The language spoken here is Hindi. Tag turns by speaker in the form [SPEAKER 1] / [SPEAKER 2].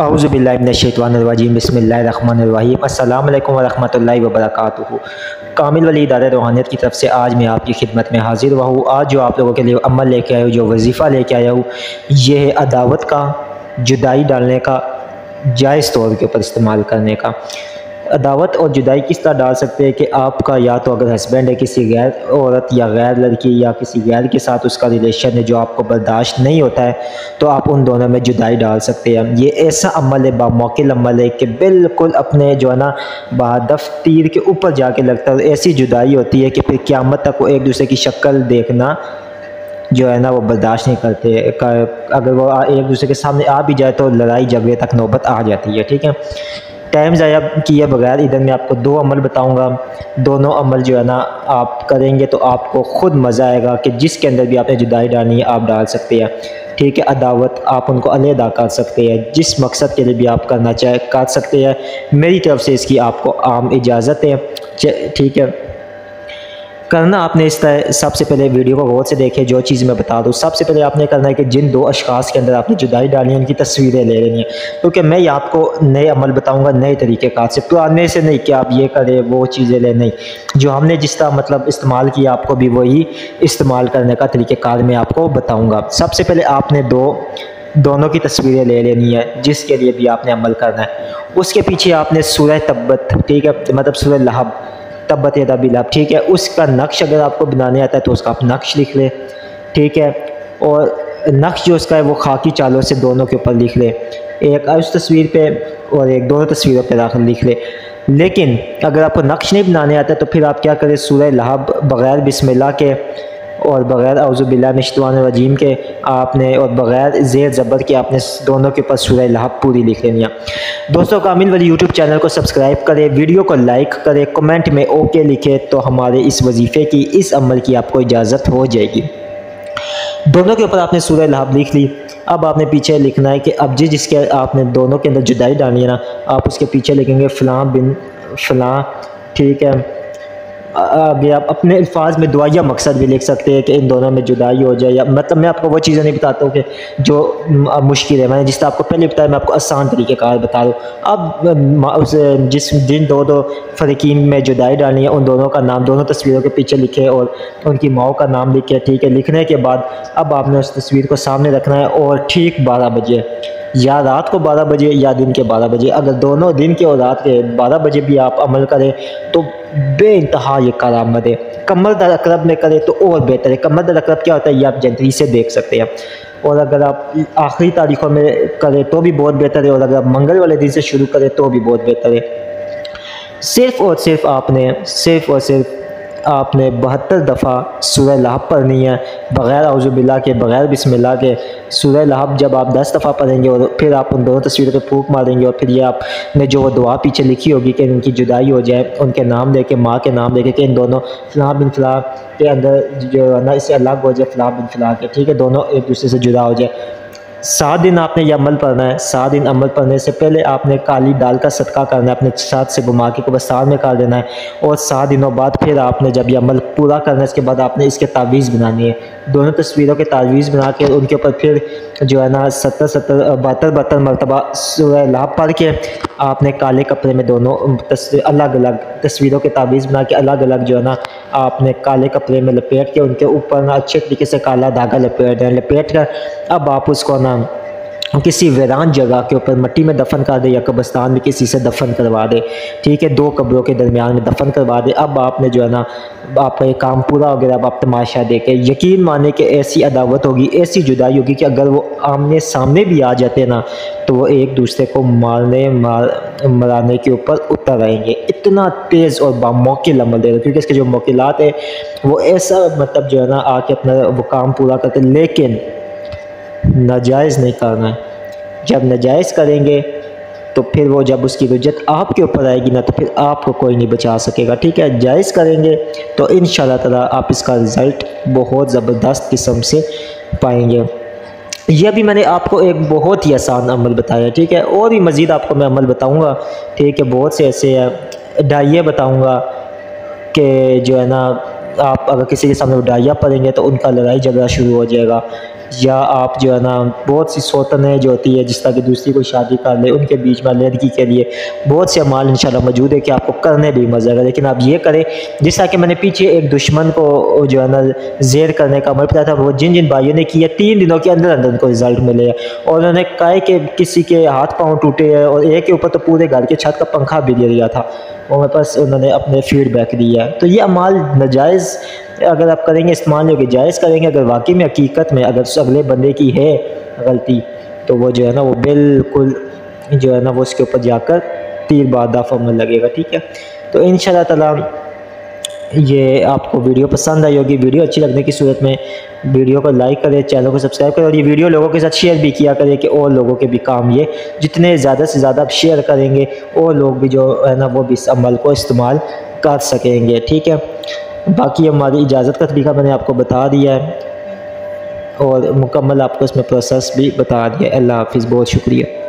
[SPEAKER 1] औज़ुबिल्लाहिमिनश्शैतानिर्रजीम बिस्मिल्लाहिर्रहमानिर्रहीम अस्सलामु अलैकुम वरहमतुल्लाहि वबरकातुहू। कामिल वली इदारे रूहानियत की तरफ से आज मैं आपकी खिदमत में हाजिर हुआ हूँ। आज जो आप लोगों के लिए अमल लेके आया हूँ, जो वजीफ़ा लेके आया हूँ, ये है अदावत का, जुदाई डालने का, जायज़ तौर के ऊपर इस्तेमाल करने का। अदावत और जुदाई किस तरह डाल सकते हैं कि आपका या तो अगर हस्बैंड है किसी गैर औरत या गैर लड़की या किसी गैर के साथ उसका रिलेशन है जो आपको बर्दाश्त नहीं होता है, तो आप उन दोनों में जुदाई डाल सकते हैं। ये ऐसा अमल है, बामौकिल अमल है कि बिल्कुल अपने जो है ना बहदफ तीर के ऊपर जाके लगता है। ऐसी जुदाई होती है कि फिर क़यामत तक वो एक दूसरे की शक्ल देखना जो है ना वो बर्दाश्त नहीं करते। अगर वो एक दूसरे के सामने आ भी जाए तो लड़ाई झगड़े तक नौबत आ जाती है। ठीक है, टाइम ज़ाया किए बगैर इधर मैं आपको दो अमल बताऊंगा। दोनों अमल जो है ना आप करेंगे तो आपको ख़ुद मज़ा आएगा कि जिसके अंदर भी आपने जुदाई डालनी है आप डाल सकते हैं। ठीक है, अदावत आप उनको अलहदा कर सकते हैं, जिस मकसद के लिए भी आप करना चाहे कर सकते हैं। मेरी तरफ से इसकी आपको आम इजाज़त है। ठीक है, करना आपने इस तरह, सबसे पहले वीडियो को गौर से देखें। जो चीज़ मैं बता दूँ, सबसे पहले आपने करना है कि जिन दो अशखास के अंदर आपने जुदाई डाली है उनकी तस्वीरें ले लेनी है, क्योंकि मैं ये आपको नए अमल बताऊंगा नए तरीक़ेकार से, पुराने से नहीं कि आप ये करें वो चीज़ें ले, नहीं। जो हमने जिस तरह मतलब इस्तेमाल किया आपको भी वही इस्तेमाल करने का तरीक़ेकार मैं आपको बताऊँगा। सबसे पहले आपने दोनों की तस्वीरें ले लेनी है जिसके लिए भी आपने अमल करना है। उसके पीछे आपने सूरह तब्बत, ठीक है, मतलब सूरह लहब, तब्बत यदा बिलहब, ठीक है, उसका नक्श अगर आपको बनाने आता है तो उसका आप नक्श लिख ले। ठीक है, और नक्श जो उसका है वो खाकी चालों से दोनों के ऊपर लिख ले, एक उस तस्वीर पे और एक दोनों तस्वीरों पे लिख ले। लेकिन अगर आपको नक्श नहीं बनाने आता है तो फिर आप क्या करें, सूरह लहब बग़ैर बिस्मिल्लाह के और बग़ैर औज़ुबिल्लाहिमिनश्शैतानिर्रजीम के आपने, और बग़ैर ज़ेर ज़बर के आपने दोनों के ऊपर सूरह लहब पूरी लिख लेनी है। दोस्तों, कामिल वली यूट्यूब चैनल को सब्सक्राइब करें, वीडियो को लाइक करें, कमेंट में ओके लिखें, तो हमारे इस वजीफ़े की, इस अमल की आपको इजाज़त हो जाएगी। दोनों के ऊपर आपने सूरह लहब लिख ली। अब आपने पीछे लिखना है कि अब जिसके आपने दोनों के अंदर जुदाई डालनी है ना, आप उसके पीछे लिखेंगे फ़लाँ बिन फ़लाँ। ठीक है, आगे आप अपने अल्फाज में दुआया मकसद भी लिख सकते हैं कि इन दोनों में जुदाई हो जाए, या मतलब मैं आपको वो चीज़ें नहीं बताता हूँ कि जो मुश्किल है, मैंने जिस तरह आपको पहले बताया मैं आपको आसान तरीक़ेकार बता दूँ। अब जिन दो फ़रीक़ीन में जुदाई डालनी है उन दोनों का नाम दोनों तस्वीरों के पीछे लिखे और उनकी माओ का नाम लिखे। ठीक है, लिखने के बाद अब आपने उस तस्वीर को सामने रखना है और ठीक 12 बजे, या रात को 12 बजे या दिन के 12 बजे, अगर दोनों दिन के और रात के 12 बजे भी आप अमल करें तो बेइंतहा ये करामत है। कमर दर अकरब में करें तो और बेहतर है। कमर दर अकरब क्या होता है ये आप जंतरी से देख सकते हैं, और अगर आप आखिरी तारीख़ों में करें तो भी बहुत बेहतर है, और अगर आप मंगल वाले दिन से शुरू करें तो भी बहुत बेहतर है। सिर्फ़ और सिर्फ आपने 72 दफ़ा सूरह लहब पढ़नी है, बग़ैर औज़ुबिल्लाह के, बग़ैर बिस्मिल्लाह के। सूरह लहब जब आप 10 दफ़ा पढ़ेंगे और फिर आप उन दोनों तस्वीरों पे फूंक मारेंगे, और फिर ये आपने जो वो दुआ पीछे लिखी होगी कि इनकी जुदाई हो जाए, उनके नाम लेके, माँ के नाम लेके कि इन दोनों फ़लाँ बिन फ़लाँ के अंदर जो है ना इससे अलग हो जाए, फ़लाँ बिन फ़लाँ के। ठीक है, दोनों एक दूसरे से जुदा हो जाए। 7 दिन आपने ये अमल पढ़ना है। 7 दिन अमल पढ़ने से पहले आपने काली दाल का सदका करना है, अपने साथ से घुमा के कब्रिस्तान में कर देना है, और 7 दिनों बाद फिर आपने जब ये अमल पूरा करना है इसके बाद आपने इसके तावीज़ बनानी है। दोनों तस्वीरों के तावीज़ बना के उनके ऊपर फिर जो है ना 72 मरतबा सूरह लहब पढ़ के आपने काले कपड़े में दोनों अलग अलग तस्वीरों के तावीज़ बना के अलग अलग जो है ना आपने काले कपड़े में लपेट के उनके ऊपर ना अच्छे तरीके से काला धागा लपेट कर अब आप उसको ना किसी वीरान जगह के ऊपर मिट्टी में दफन कर दे या कब्रिस्तान में किसी से दफन करवा दे। ठीक है, 2 कब्रों के दरमियान में दफन करवा दे। अब आपने जो है ना आपका ये काम पूरा हो गया। अब आप तमाशा देखे, यकीन माने कि ऐसी अदावत होगी, ऐसी जुदाई होगी कि अगर वो आमने सामने भी आ जाते ना तो वो एक दूसरे को मराने के ऊपर उतर आएंगे। इतना तेज़ और बामौकिल अमल है, क्योंकि इसके जो मौकिलात है वो ऐसा मतलब जो है ना आके अपना वो काम पूरा करते, लेकिन नाजायज़ नहीं करना है। जब नाजायज़ करेंगे तो फिर वो जब उसकी रुजत आपके ऊपर आएगी ना तो फिर आपको कोई नहीं बचा सकेगा। ठीक है, जायज़ करेंगे तो इंशाअल्लाह ताला आप इसका रिज़ल्ट बहुत ज़बरदस्त किस्म से पाएंगे। यह भी मैंने आपको एक बहुत ही आसान अमल बताया। ठीक है, और भी मज़ीद आपको मैं अमल बताऊँगा। ठीक है, बहुत से ऐसे डाइये बताऊँगा कि जो है ना आप अगर किसी के सामने डाइया पढ़ेंगे तो उनका लड़ाई झगड़ा शुरू हो जाएगा। या आप जो है ना बहुत सी सौतनें जो होती है जिस तरह की दूसरी कोई शादी कर ले, उनके बीच में लड़की के लिए बहुत से अमाल इंशाल्लाह मौजूद है कि आपको करने भी मज़ा आएगा। लेकिन आप ये करें, जिस तरह कि मैंने पीछे एक दुश्मन को जो है ना ज़ेर करने का अमल बताया था, वो जिन जिन भाइयों ने किया 3 दिनों के अंदर अंदर उनको रिजल्ट मिले हैं। और उन्होंने कहा कि किसी के हाथ पाँव टूटे हैं और एक के ऊपर तो पूरे घर के छत का पंखा भी गिर गया था, वो मेरे पास उन्होंने अपने फीडबैक दिया है। तो ये अमाल नाजायज़ अगर आप करेंगे, इस्तेमाल होगी जायज़ करेंगे, अगर वाकई में हकीकत में अगर अगले बंदे की है गलती, तो वो जो है ना वो बिल्कुल जो है ना वो उसके ऊपर जाकर तीर बादा फॉर्म लगेगा। ठीक है, तो इंशाल्लाह ताला ये आपको वीडियो पसंद आई होगी। वीडियो अच्छी लगने की सूरत में वीडियो को लाइक करें, चैनल को सब्सक्राइब करें और ये वीडियो लोगों के साथ शेयर भी किया करें कि और लोगों के भी काम ये जितने ज़्यादा से ज़्यादा आप शेयर करेंगे और लोग भी जो है ना वो भी इस अमल को इस्तेमाल कर सकेंगे। ठीक है, बाकी हमारी इजाज़त का तरीका मैंने आपको बता दिया है और मुकम्मल आपको इसमें प्रोसेस भी बता दिया है। अल्लाह हाफ़िज़, बहुत शुक्रिया।